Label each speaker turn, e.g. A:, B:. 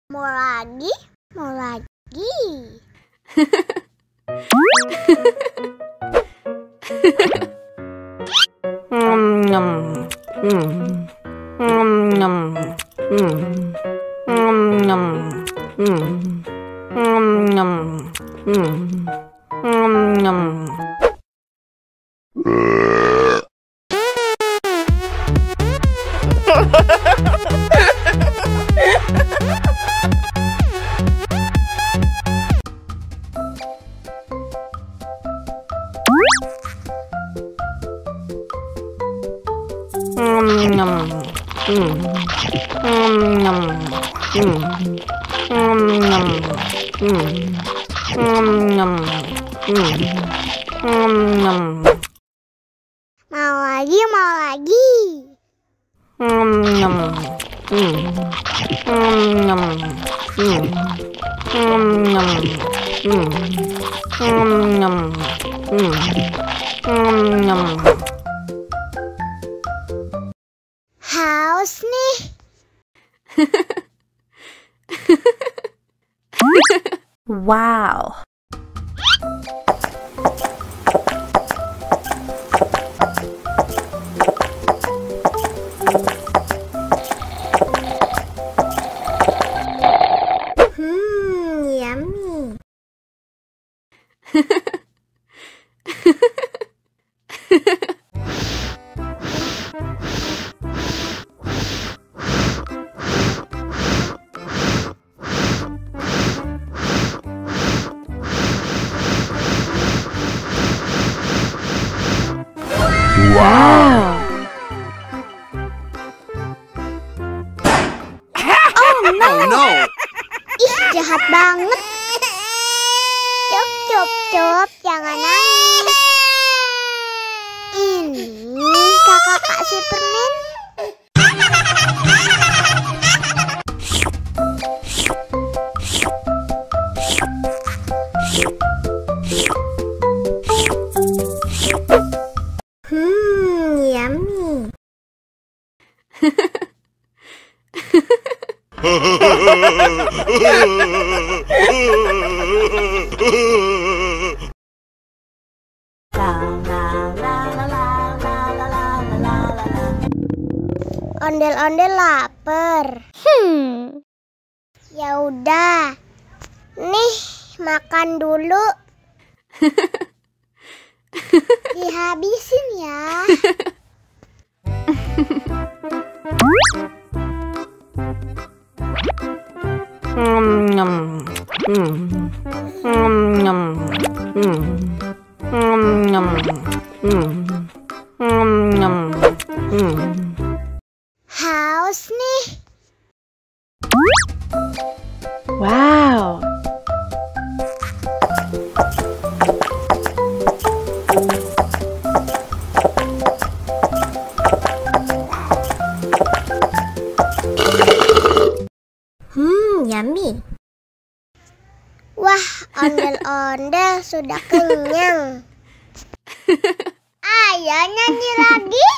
A: Mau lagi? Mau lagi? Mau lagi, mau lagi. Haus nih.
B: Wow.
A: Yummy.
B: Wow.
A: Oh no. Ih, jahat banget. Cop, jangan nangis. Ini kakak kasih permen. Yummy. Ondel-ondel lapar. Ya udah. Nih, makan dulu. Dihabisin ya. Haus nih.
B: Wow.
A: Yummy. Wah, ondel-ondel sudah kenyang. Ayo nyanyi lagi.